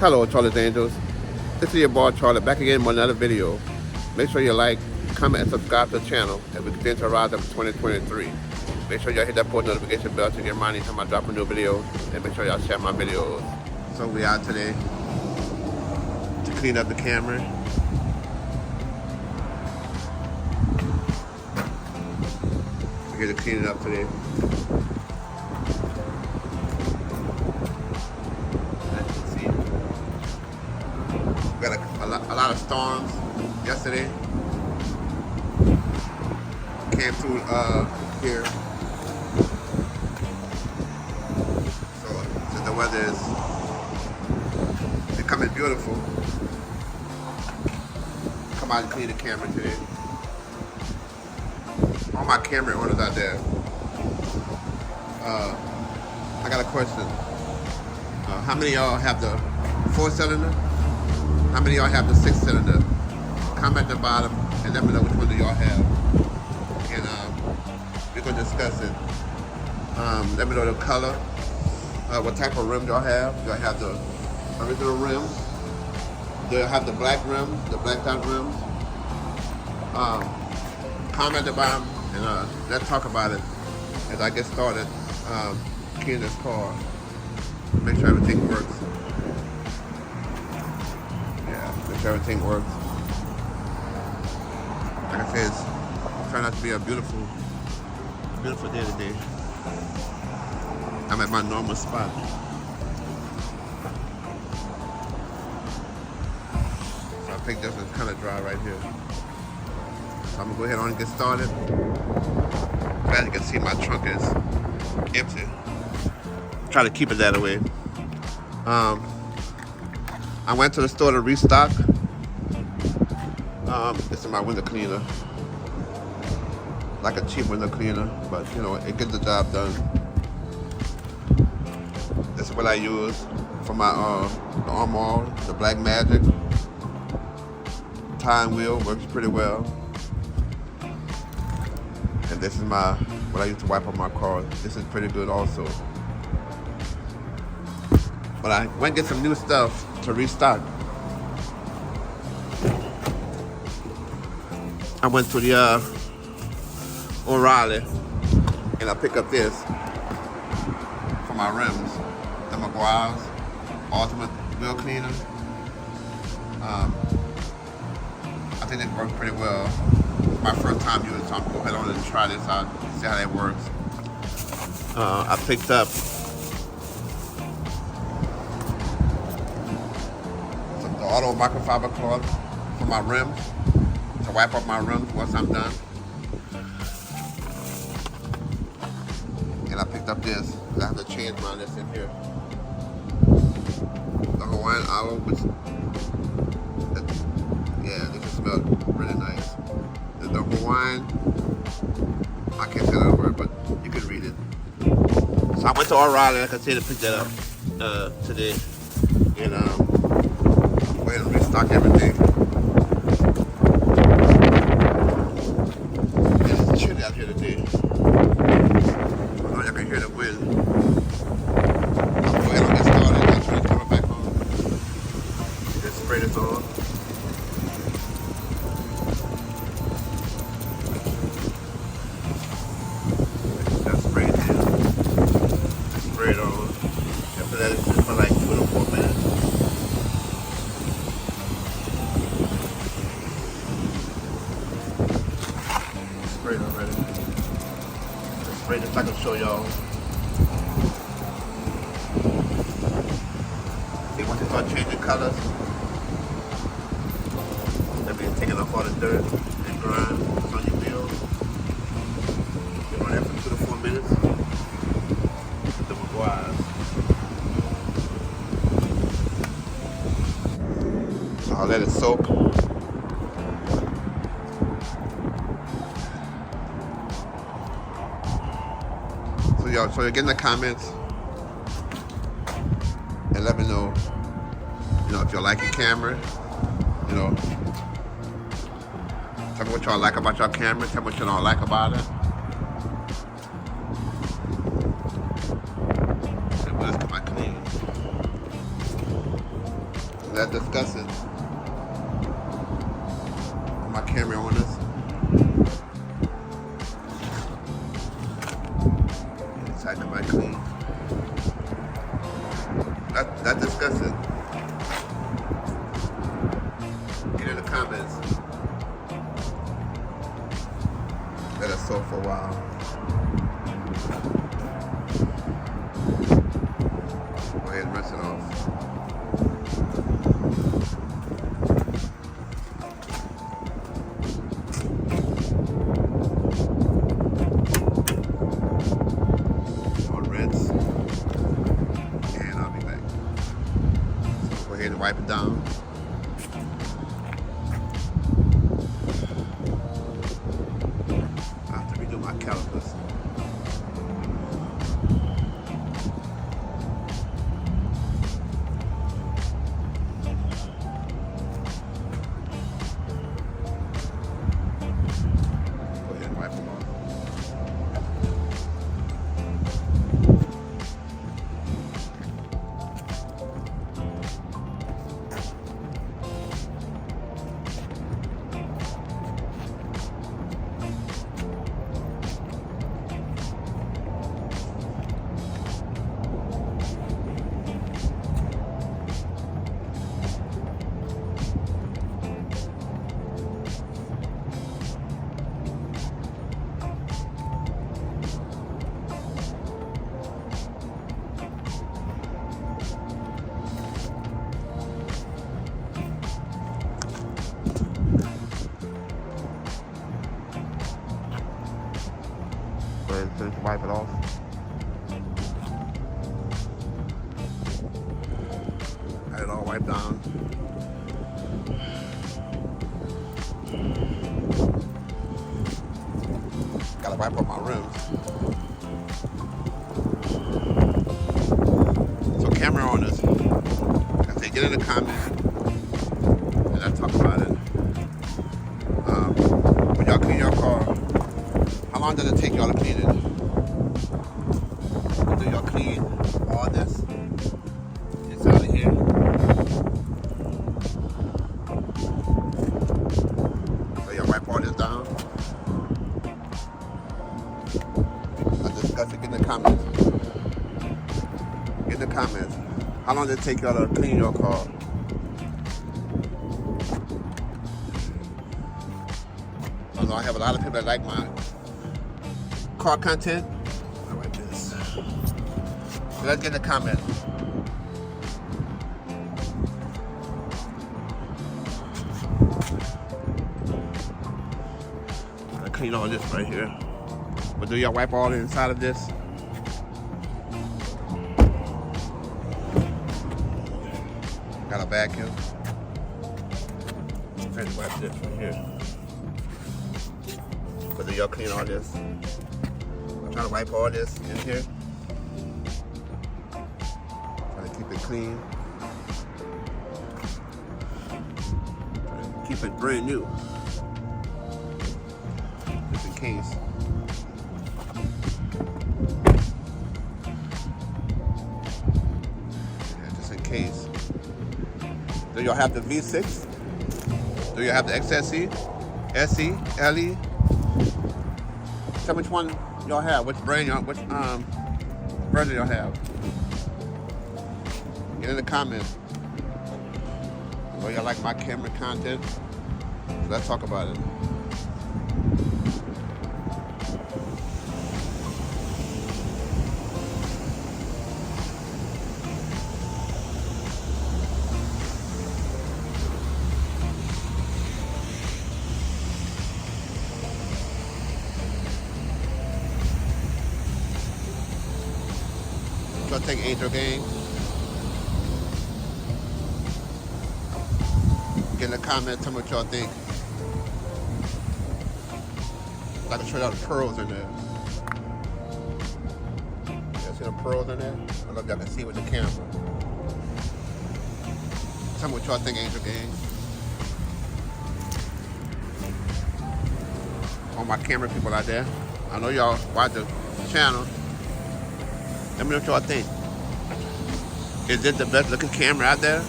Hello, Charlie's Angels. This is your boy Charlie back again with another video. Make sure you like, comment, and subscribe to the channel as we continue to rise up in 2023. Make sure y'all hit that post notification bell to get reminded anytime I drop a new video, and make sure y'all share my videos. So we out today to clean up the camera. We're here to clean it up today. We got a lot of storms yesterday. Came through here. So the weather is becoming beautiful. Come out and clean the camera today. All my camera owners out there. I got a question. How many of y'all have the 4-cylinder? How many of y'all have the 6-cylinder? Comment at the bottom and let me know which one do y'all have. And we're gonna discuss it. Let me know the color, what type of rim y'all have. Do y'all have the original rims? Do y'all have the black rims, the black dot rims? Comment at the bottom and let's talk about it as I get started cleaning this car. Make sure everything works. Make sure everything works. Like I said, it's trying out to be a beautiful day today. I'm at my normal spot. So I think this is kind of dry right here. So I'm gonna go ahead on and get started. As you can see, my trunk is empty. Try to keep it that way. I went to the store to Restock. This is my window cleaner. Like a cheap window cleaner, but you know, it gets the job done. This is what I use for my the Armor, the Black Magic. Time wheel works pretty well. And this is what I use to wipe up my car. This is pretty good also. But I went and get some new stuff to Restock. I went to the O'Reilly and I picked up this for my rims, the McGuire's Ultimate Wheel Cleaner. I think it works pretty well. It's my first time using it, so I'm going to go ahead on and try this out, see how that works. I picked up the auto microfiber cloth for my rims, to wipe up my rims once I'm done. And I picked up this, because I have to change my this in here. The Hawaiian aloe, which, yeah, this smells really nice. The Hawaiian, I can't say that word, but you can read it. So I went to O'Reilly, like I said, to pick that up today. And go ahead and restock everything. It's chilly out here today. I know y'all can hear the wind. I'll go ahead and get started. I'll turn this camera back on. Just spray this on. Just spray it in. Just spray it on. After that, it's just for like 2 to 4 minutes. Sprayed already. Just spray this, I can show y'all. See, once you start changing colors, that means taking off all the dirt and grime that's on your wheel. You run that for 2 to 4 minutes. The McGuire's. So I'll let it soak. So you're getting the comments and let me know, if you like your camera, tell me what y'all like about your camera, tell me what you don't like about it. And let's get my clean. Let's discuss it. My camera on this. Inside the mic clean. Let's discuss it. Get in the comments. Let us soak for a while. Go ahead and rinse it off. And wipe it down. I have to redo my calipers. Go ahead and wipe them off. Go ahead and finish wipe it off. Got it all wiped down. Gotta wipe up my rims. So camera owners, I say get in the comments and let's talk about it. When y'all clean your car, how long does it take y'all to clean it? Do y'all clean all this inside of here? So y'all wipe all this down? Let's discuss it. Get in the comments. Get in the comments. How long does it take y'all to clean your car? I know I have a lot of people that like my car content. I like this. So let's get in the comments. I'm gonna clean all this right here. But do y'all wipe all the inside of this? Got a vacuum. I'm trying to wipe this right here. But do y'all clean all this? I'm trying to wipe all this in here. Trying to keep it clean. Trying to keep it brand new. Just in case. Yeah, just in case. Do y'all have the V6? Do y'all have the XSE? SE? LE? Tell me which one y'all have, which brand y'all, which version y'all have. Get in the comments. Oh, y'all like my camera content? So let's talk about it. So I take Angel Game. Get in the comments, tell me what y'all think. I can show y'all the pearls in there. Y'all see the pearls in there? I don't know if y'all can see with the camera. Tell me what y'all think, Angel Game. All my camera people out there, I know y'all watch the channel. Let me know what y'all think. Is this the best looking camera out there?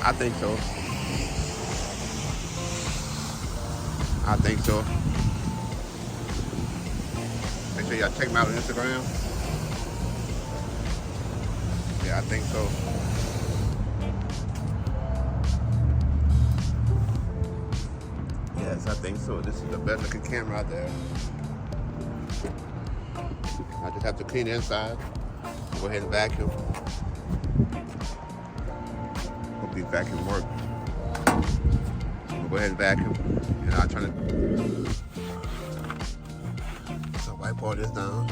I think so. I think so. Make sure y'all check me out on Instagram. Yeah, I think so. Yes, I think so. This is the best looking camera out there. I just have to clean the inside. Go ahead and vacuum. Hope these vacuum work. Go ahead and vacuum. And I'll turn it. So wipe all this down.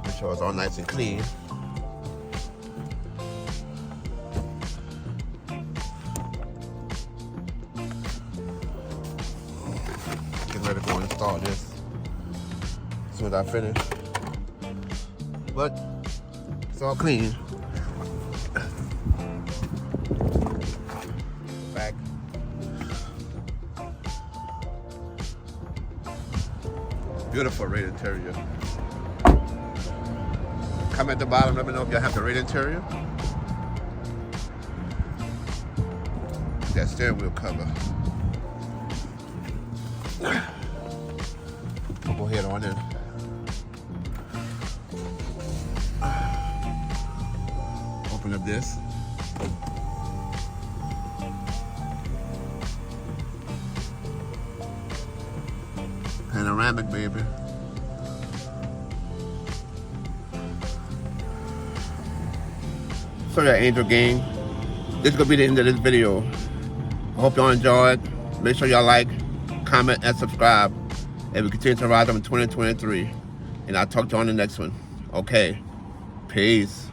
Make sure it's all nice and clean. Getting ready to go install this as soon as I finish. But it's all clean. Back. Beautiful red interior. Comment at the bottom, let me know if y'all have the red interior. That steering wheel cover. We'll go ahead on in. Open up this. Panoramic, baby. So yeah, Angel Gang, this is gonna be the end of this video. I hope y'all enjoyed. Make sure y'all like, comment, and subscribe. And we continue to ride on in 2023. And I'll talk to you on the next one. Okay. Peace.